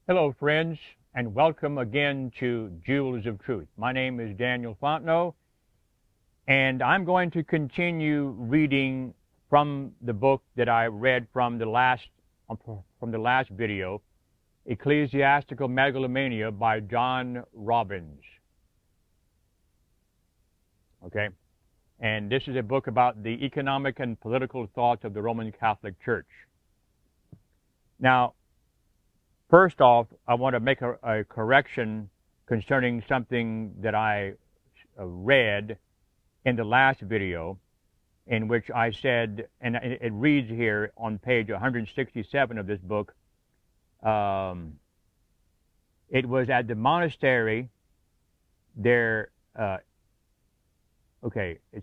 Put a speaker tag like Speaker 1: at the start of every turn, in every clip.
Speaker 1: Hello, friends, and welcome again to Jewels of Truth. My name is Daniel Fontenot, and I'm going to continue reading from the book that I read from the last video, Ecclesiastical Megalomania by John Robbins. Okay, and this is a book about the economic and political thoughts of the Roman Catholic Church. Now, first off, I want to make a correction concerning something that I read in the last video, in which I said, and it reads here on page 167 of this book, it was at the monastery there, it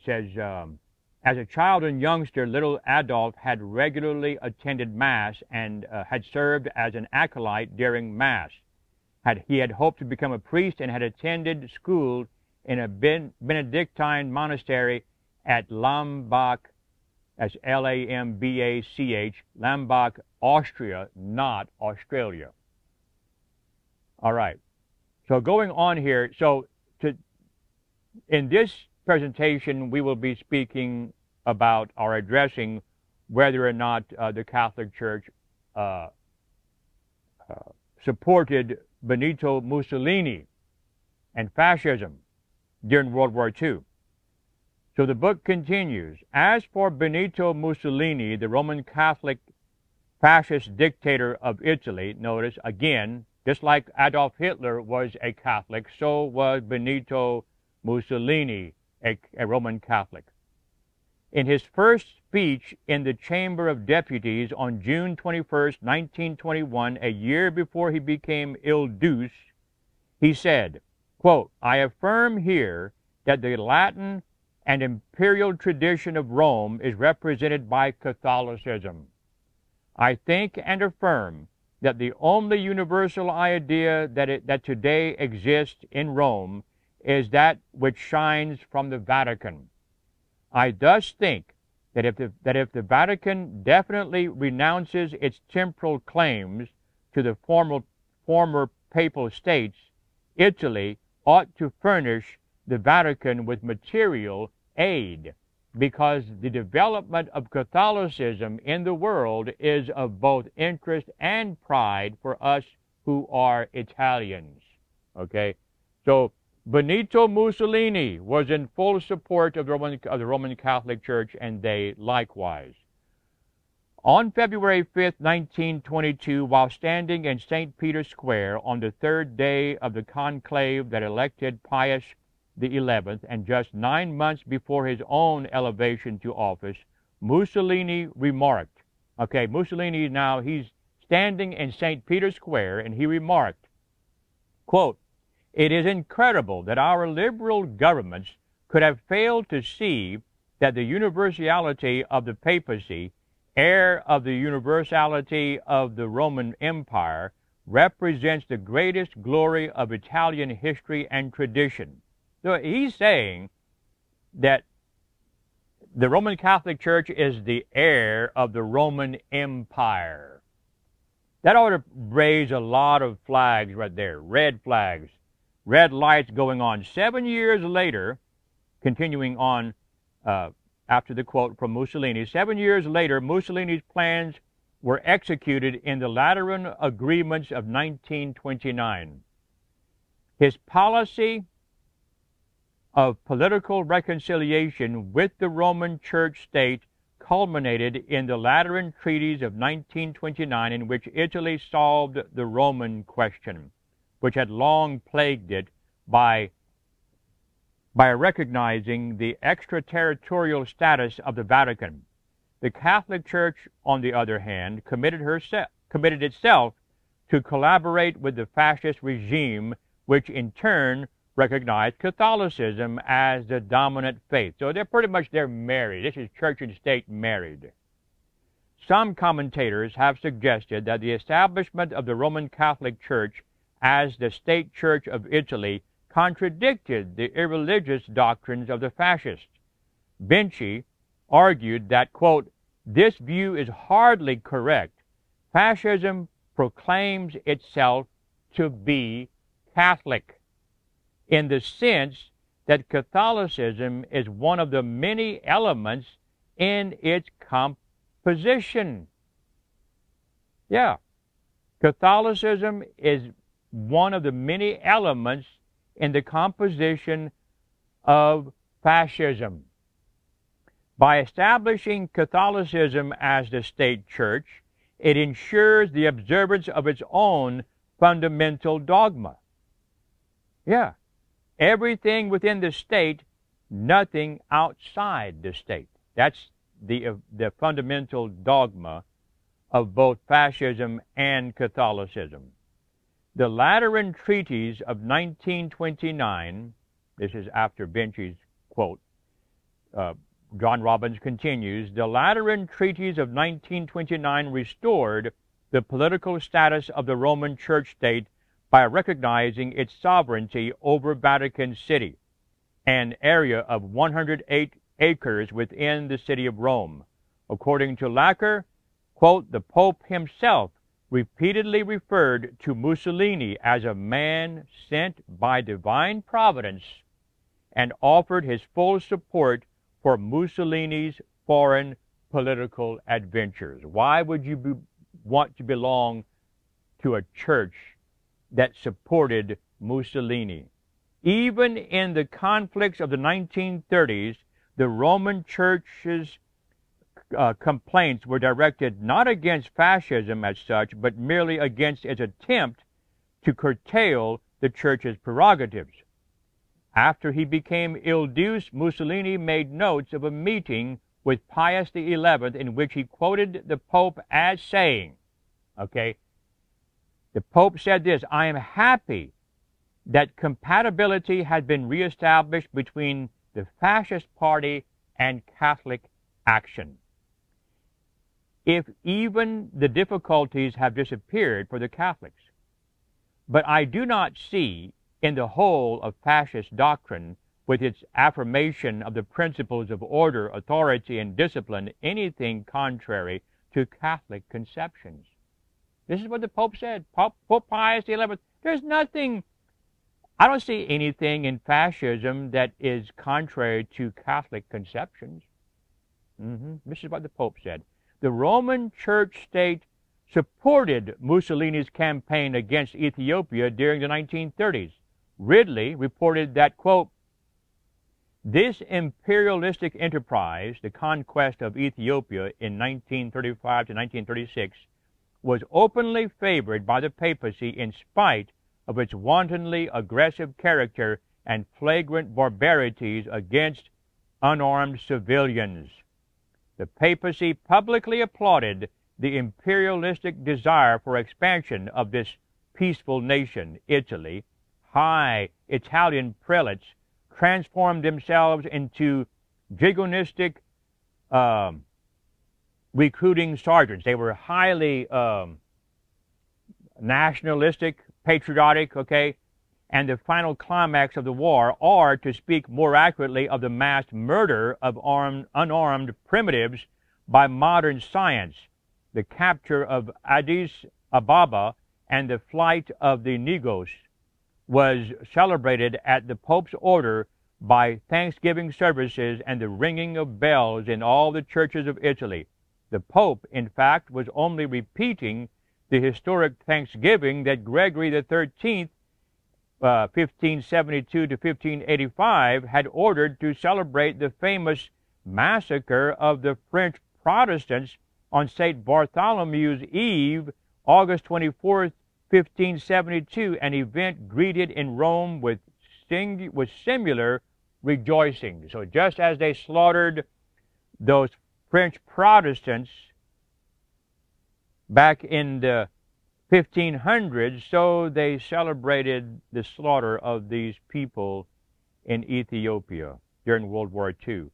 Speaker 1: says, as a child and youngster, little Adolf had regularly attended Mass and had served as an acolyte during Mass. He had hoped to become a priest and had attended school in a Benedictine monastery at Lambach, that's Lambach, Lambach, Austria, not Australia. All right. So going on here, in this presentation, we will be speaking about or addressing whether or not the Catholic Church supported Benito Mussolini and fascism during World War II. So the book continues. As for Benito Mussolini, the Roman Catholic fascist dictator of Italy, notice again, just like Adolf Hitler was a Catholic, so was Benito Mussolini a Roman Catholic. In his first speech in the Chamber of Deputies on June 21st, 1921, a year before he became Il Duce, he said, quote, I affirm here that the Latin and imperial tradition of Rome is represented by Catholicism. I think and affirm that the only universal idea that today exists in Rome is that which shines from the Vatican. I thus think that if the Vatican definitely renounces its temporal claims to the former papal states, Italy ought to furnish the Vatican with material aid, because the development of Catholicism in the world is of both interest and pride for us who are Italians. Okay? So Benito Mussolini was in full support of the Roman Catholic Church, and they likewise. On February 5th, 1922, while standing in St. Peter's Square on the third day of the conclave that elected Pius XI, and just 9 months before his own elevation to office, Mussolini remarked, Mussolini now, he's standing in St. Peter's Square, and he remarked, quote, it is incredible that our liberal governments could have failed to see that the universality of the papacy, heir of the universality of the Roman Empire, represents the greatest glory of Italian history and tradition. So he's saying that the Roman Catholic Church is the heir of the Roman Empire. That ought to raise a lot of flags right there, red flags. Red lights going on. 7 years later, continuing on after the quote from Mussolini, 7 years later, Mussolini's plans were executed in the Lateran Agreements of 1929. His policy of political reconciliation with the Roman Church state culminated in the Lateran Treaties of 1929, in which Italy solved the Roman question, which had long plagued it, by recognizing the extraterritorial status of the Vatican. The Catholic Church, on the other hand, committed itself to collaborate with the fascist regime, which in turn recognized Catholicism as the dominant faith. So they're married. This is church and state married. Some commentators have suggested that the establishment of the Roman Catholic Church as the state church of Italy contradicted the irreligious doctrines of the fascists. Benci argued that, quote, this view is hardly correct. Fascism proclaims itself to be Catholic, in the sense that Catholicism is one of the many elements in its composition. Yeah, Catholicism is one of the many elements in the composition of fascism. By establishing Catholicism as the state church, it ensures the observance of its own fundamental dogma. Yeah, everything within the state, nothing outside the state. That's the fundamental dogma of both fascism and Catholicism. The Lateran Treaties of 1929, this is after Bentley's quote, John Robbins continues, the Lateran Treaties of 1929 restored the political status of the Roman Church state by recognizing its sovereignty over Vatican City, an area of 108 acres within the city of Rome. According to Lacker, quote, the Pope himself repeatedly referred to Mussolini as a man sent by divine providence and offered his full support for Mussolini's foreign political adventures. Why would you want to belong to a church that supported Mussolini? Even in the conflicts of the 1930s, the Roman Church's complaints were directed not against fascism as such, but merely against its attempt to curtail the Church's prerogatives. After he became ill-used, Mussolini made notes of a meeting with Pius XI in which he quoted the Pope as saying, okay, the Pope said this, I am happy that compatibility has been reestablished between the fascist party and Catholic action. If even the difficulties have disappeared for the Catholics. But I do not see in the whole of fascist doctrine, with its affirmation of the principles of order, authority, and discipline, anything contrary to Catholic conceptions. This is what the Pope said. Pope Pius XI, there's nothing, I don't see anything in fascism that is contrary to Catholic conceptions. This is what the Pope said. The Roman Church state supported Mussolini's campaign against Ethiopia during the 1930s. Ridley reported that, quote, this imperialistic enterprise, the conquest of Ethiopia in 1935 to 1936, was openly favored by the papacy in spite of its wantonly aggressive character and flagrant barbarities against unarmed civilians. The papacy publicly applauded the imperialistic desire for expansion of this peaceful nation, Italy. High Italian prelates transformed themselves into jigonistic recruiting sergeants. They were highly nationalistic, patriotic, okay? And the final climax of the war, or to speak more accurately, of the mass murder of unarmed primitives by modern science, the capture of Addis Ababa and the flight of the Negroes, was celebrated at the Pope's order by Thanksgiving services and the ringing of bells in all the churches of Italy. The Pope, in fact, was only repeating the historic Thanksgiving that Gregory XIII, 1572 to 1585, had ordered to celebrate the famous massacre of the French Protestants on St. Bartholomew's Eve, August 24th, 1572, an event greeted in Rome with similar rejoicing. So just as they slaughtered those French Protestants back in the 1500s, so they celebrated the slaughter of these people in Ethiopia during World War II.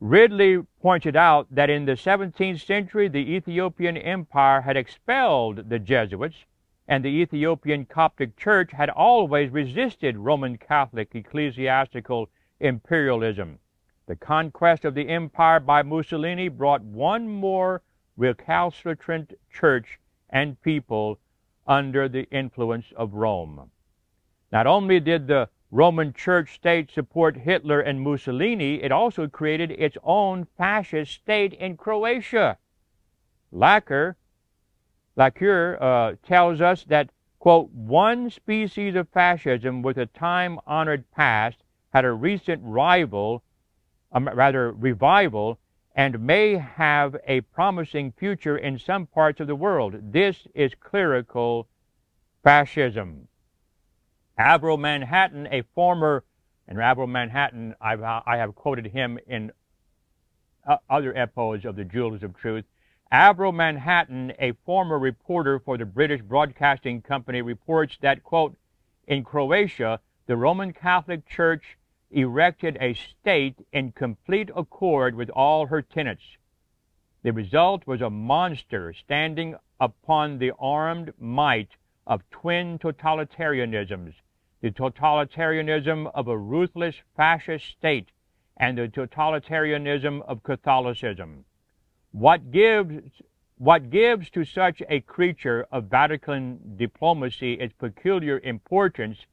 Speaker 1: Ridley pointed out that in the 17th century, the Ethiopian Empire had expelled the Jesuits, and the Ethiopian Coptic Church had always resisted Roman Catholic ecclesiastical imperialism. The conquest of the empire by Mussolini brought one more recalcitrant church and people under the influence of Rome. Not only did the Roman Church state support Hitler and Mussolini, it also created its own fascist state in Croatia. Laqueur tells us that, quote, one species of fascism with a time-honored past had a recent revival, and may have a promising future in some parts of the world. This is clerical fascism. Averell Manhattan, a former, and Averell Manhattan, I have quoted him in other epochs of the Jewels of Truth. Averell Manhattan, a former reporter for the British Broadcasting Company, reports that, quote, in Croatia, the Roman Catholic Church erected a state in complete accord with all her tenets. The result was a monster standing upon the armed might of twin totalitarianisms, the totalitarianism of a ruthless fascist state and the totalitarianism of Catholicism. What gives to such a creature of Vatican diplomacy its peculiar importance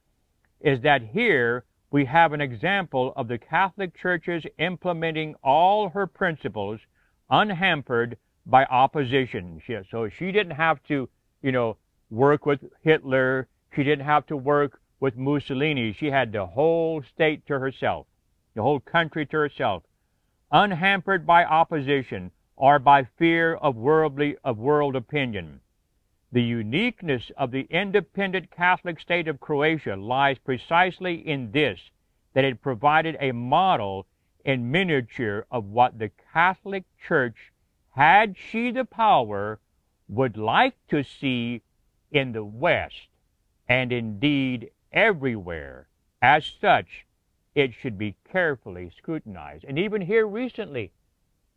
Speaker 1: is that here we have an example of the Catholic Church's implementing all her principles unhampered by opposition. So she didn't have to, work with Hitler. She didn't have to work with Mussolini. She had the whole state to herself, the whole country to herself, unhampered by opposition or by fear of world opinion. The uniqueness of the independent Catholic state of Croatia lies precisely in this, that it provided a model in miniature of what the Catholic Church, had she the power, would like to see in the West, and indeed everywhere. As such, it should be carefully scrutinized. And even here recently,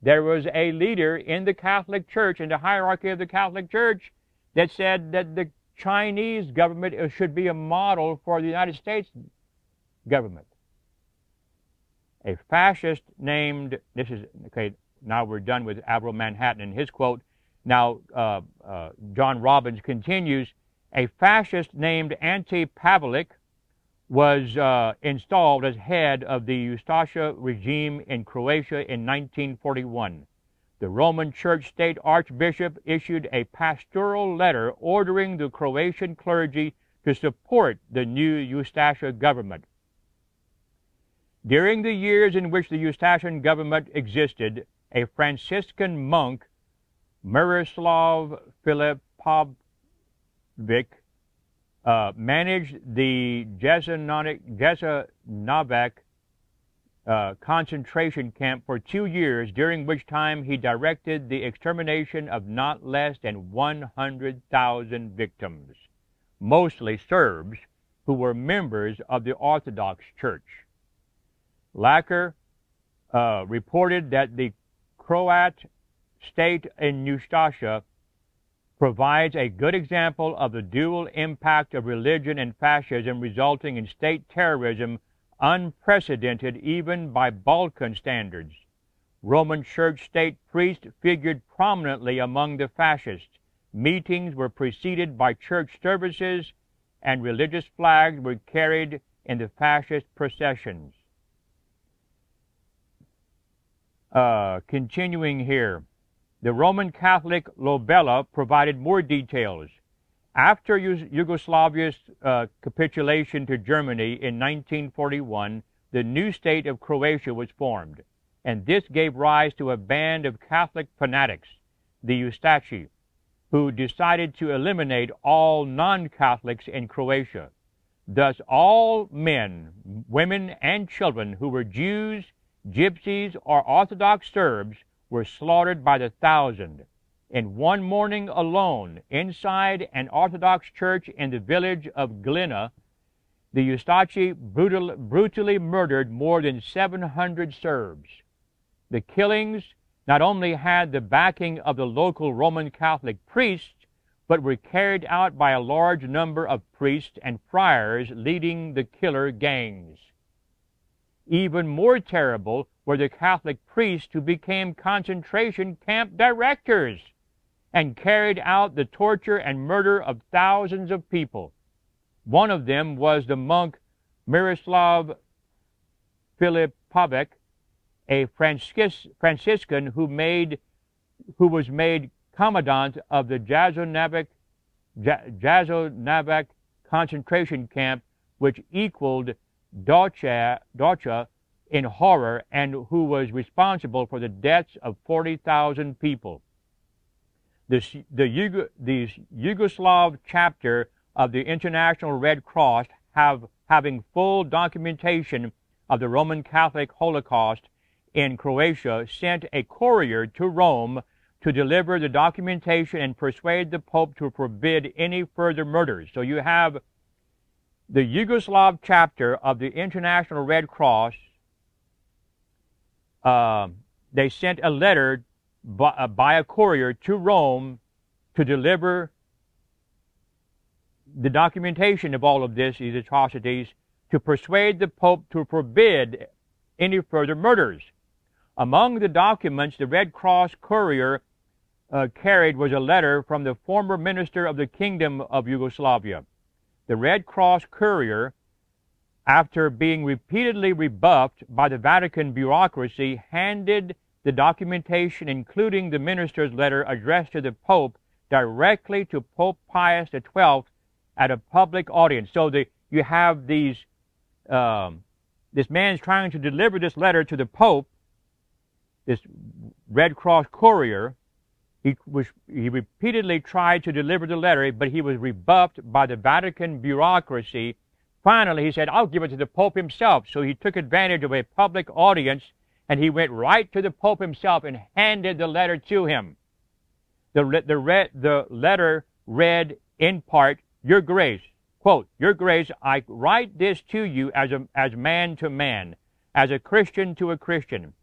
Speaker 1: there was a leader in the Catholic Church, in the hierarchy of the Catholic Church, that said that the Chinese government should be a model for the United States government. A fascist named, now we're done with Averell Manhattan and his quote. Now, John Robbins continues, a fascist named Ante Pavelic was installed as head of the Ustasha regime in Croatia in 1941. The Roman Church State Archbishop issued a pastoral letter ordering the Croatian clergy to support the new Ustasha government. During the years in which the Ustashan government existed, a Franciscan monk, Miroslav Filipovic, managed the Jasenovac concentration camp for 2 years, during which time he directed the extermination of not less than 100,000 victims, mostly Serbs who were members of the Orthodox Church. Laqueur reported that the Croat state in Ustasha provides a good example of the dual impact of religion and fascism, resulting in state terrorism unprecedented even by Balkan standards. Roman Church state priests figured prominently among the fascists. Meetings were preceded by church services, and religious flags were carried in the fascist processions. Continuing here, the Roman Catholic Lobella provided more details. After Yugoslavia's capitulation to Germany in 1941, the new state of Croatia was formed, and this gave rise to a band of Catholic fanatics, the Ustashi, who decided to eliminate all non-Catholics in Croatia. Thus, all men, women, and children who were Jews, Gypsies, or Orthodox Serbs were slaughtered by the thousand. In one morning alone, inside an Orthodox church in the village of Glina, the Ustashi brutally murdered more than 700 Serbs. The killings not only had the backing of the local Roman Catholic priests, but were carried out by a large number of priests and friars leading the killer gangs. Even more terrible were the Catholic priests who became concentration camp directors. and carried out the torture and murder of thousands of people. One of them was the monk Miroslav Filipovic, a Franciscan who was made commandant of the Jasenovac concentration camp, which equaled Dachau in horror, and who was responsible for the deaths of 40,000 people. The Yugoslav chapter of the International Red Cross, having full documentation of the Roman Catholic Holocaust in Croatia, sent a courier to Rome to deliver the documentation and persuade the Pope to forbid any further murders. So you have the Yugoslav chapter of the International Red Cross. They sent a letter by a courier to Rome to deliver the documentation of all of these atrocities, to persuade the Pope to forbid any further murders. Among the documents the Red Cross courier carried was a letter from the former minister of the Kingdom of Yugoslavia. The Red Cross courier, after being repeatedly rebuffed by the Vatican bureaucracy, handed the documentation, including the minister's letter addressed to the Pope, directly to Pope Pius XII at a public audience. So you have this man's trying to deliver this letter to the Pope, this Red Cross courier. He repeatedly tried to deliver the letter, but he was rebuffed by the Vatican bureaucracy. Finally, he said, I'll give it to the Pope himself. So he took advantage of a public audience, and he went right to the Pope himself and handed the letter to him. The letter read in part, Your Grace, quote, Your Grace, I write this to you as man to man, as a Christian to a Christian.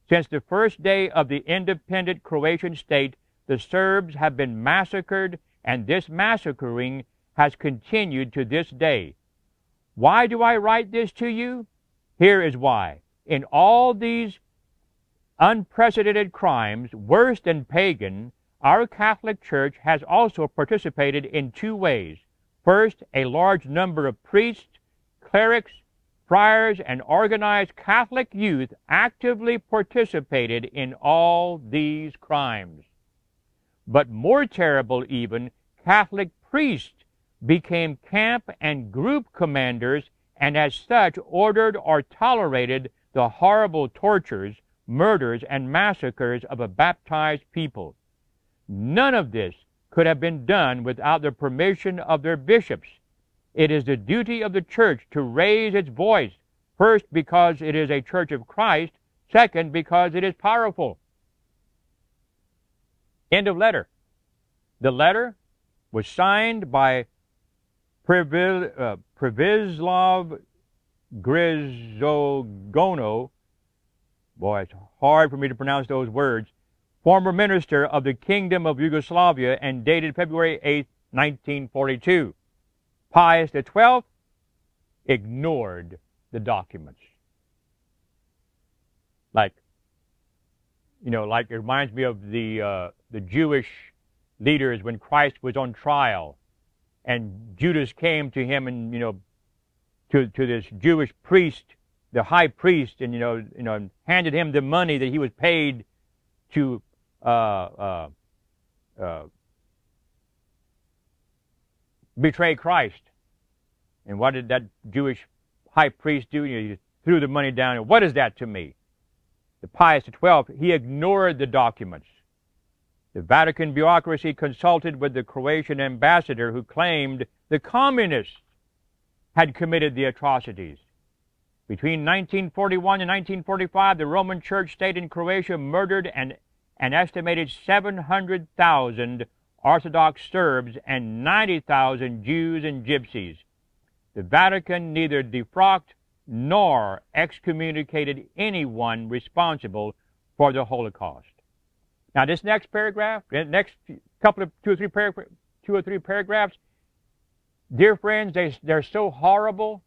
Speaker 1: Since the first day of the independent Croatian state, the Serbs have been massacred, and this massacring has continued to this day. Why do I write this to you? Here is why. In all these unprecedented crimes, worse than pagan, our Catholic Church has also participated in two ways. First, a large number of priests, clerics, friars, and organized Catholic youth actively participated in all these crimes. But more terrible even, Catholic priests became camp and group commanders, and as such ordered or tolerated the horrible tortures, murders, and massacres of a baptized people. None of this could have been done without the permission of their bishops. It is the duty of the Church to raise its voice, first because it is a Church of Christ, second because it is powerful. End of letter. The letter was signed by Privislav Grizogono. Boy, it's hard for me to pronounce those words. Former minister of the Kingdom of Yugoslavia, and dated February 8, 1942. Pius XII ignored the documents. Like it reminds me of the Jewish leaders when Christ was on trial, and Judas came to him and to this Jewish priest, the high priest, and handed him the money that he was paid to betray Christ. And what did that Jewish high priest do? He threw the money down. And what is that to me? The Pius XII, he ignored the documents. The Vatican bureaucracy consulted with the Croatian ambassador, who claimed the communists had committed the atrocities. Between 1941 and 1945, the Roman Church state in Croatia murdered an estimated 700,000 Orthodox Serbs and 90,000 Jews and Gypsies. The Vatican neither defrocked nor excommunicated anyone responsible for the Holocaust. Now, this next paragraph, the next couple of two or three paragraphs, dear friends, they're so horrible.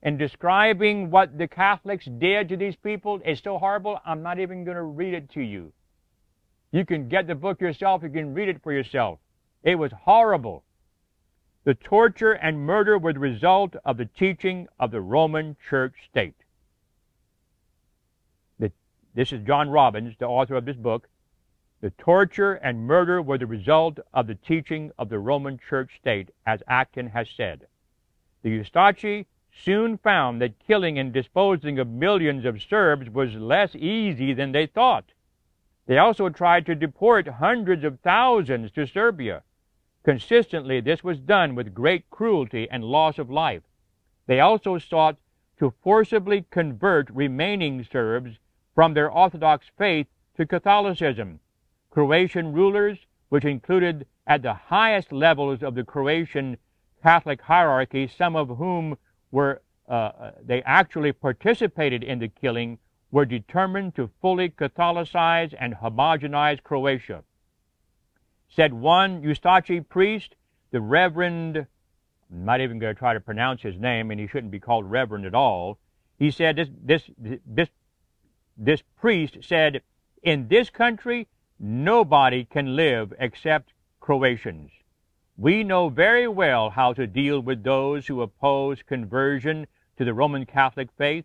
Speaker 1: And describing what the Catholics did to these people is so horrible, I'm not even going to read it to you. You can get the book yourself. You can read it for yourself. It was horrible. The torture and murder were the result of the teaching of the Roman Church state. This is John Robbins, the author of this book. The torture and murder were the result of the teaching of the Roman Church state, as Acton has said. The Ustachi soon found that killing and disposing of millions of Serbs was less easy than they thought. They also tried to deport hundreds of thousands to Serbia. Consistently, this was done with great cruelty and loss of life. They also sought to forcibly convert remaining Serbs from their Orthodox faith to Catholicism. Croatian rulers, which included at the highest levels of the Croatian Catholic hierarchy, some of whom were they actually participated in the killing, were determined to fully Catholicize and homogenize Croatia. Said one Ustachi priest, the Reverend, I'm not even going to try to pronounce his name, and he shouldn't be called Reverend at all. He said, this priest said, in this country, nobody can live except Croatians. We know very well how to deal with those who oppose conversion to the Roman Catholic faith.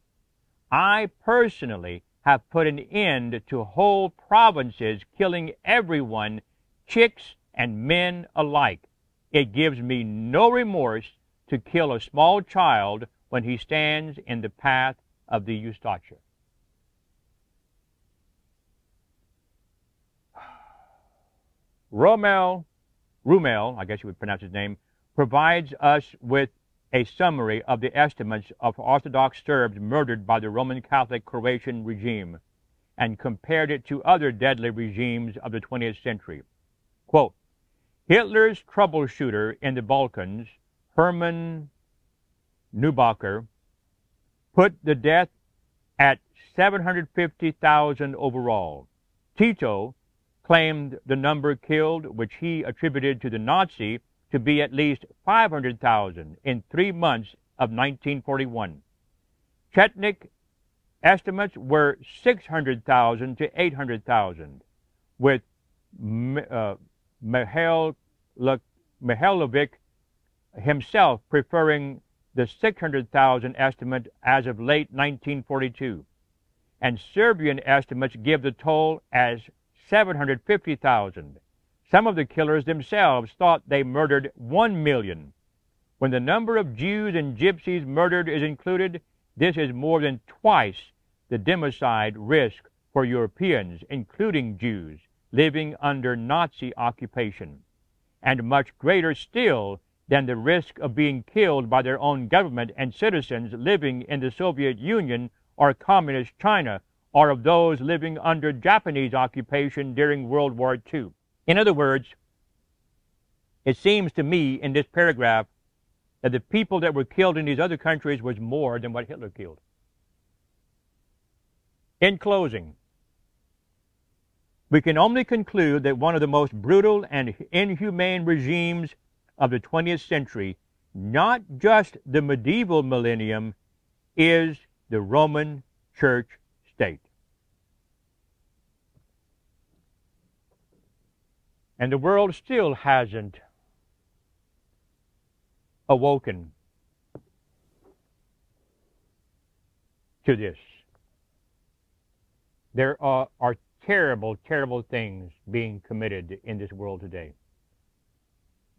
Speaker 1: I personally have put an end to whole provinces killing everyone, chicks and men alike. It gives me no remorse to kill a small child when he stands in the path of the Ustacha. Rumel, I guess you would pronounce his name, provides us with a summary of the estimates of Orthodox Serbs murdered by the Roman Catholic Croatian regime and compared it to other deadly regimes of the 20th century. Quote, Hitler's troubleshooter in the Balkans, Hermann Neubacher, put the death at 750,000 overall. Tito claimed the number killed, which he attributed to the Nazi, to be at least 500,000 in 3 months of 1941. Chetnik estimates were 600,000 to 800,000, with Mihailovic himself preferring the 600,000 estimate as of late 1942. And Serbian estimates give the toll as 750,000. Some of the killers themselves thought they murdered 1 million. When the number of Jews and Gypsies murdered is included, this is more than twice the democide risk for Europeans, including Jews, living under Nazi occupation, and much greater still than the risk of being killed by their own government and citizens living in the Soviet Union or Communist China, or of those living under Japanese occupation during World War II. In other words, it seems to me in this paragraph that the people that were killed in these other countries was more than what Hitler killed. In closing, we can only conclude that one of the most brutal and inhumane regimes of the 20th century, not just the medieval millennium, is the Roman Church state. And the world still hasn't awoken to this. There are terrible, terrible things being committed in this world today.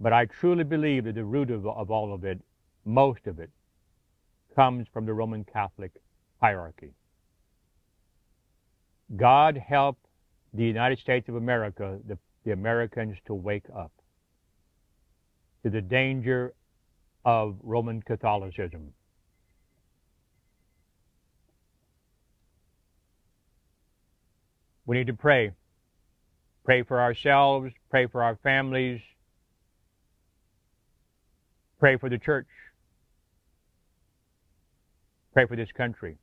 Speaker 1: But I truly believe that the root of all of it, most of it, comes from the Roman Catholic hierarchy. God help the United States of America, the Americans, to wake up to the danger of Roman Catholicism. We need to pray. Pray for ourselves, pray for our families, pray for the church, pray for this country.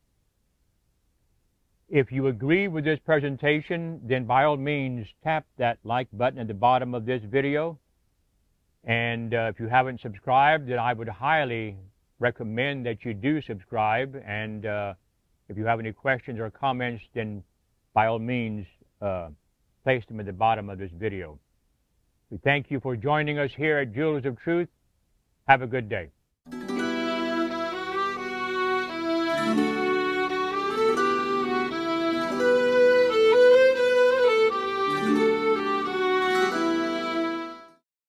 Speaker 1: If you agree with this presentation, then by all means tap that like button at the bottom of this video. And if you haven't subscribed, then I would highly recommend that you do subscribe. And if you have any questions or comments, then by all means placed them at the bottom of this video. We thank you for joining us here at Jewels of Truth. Have a good day.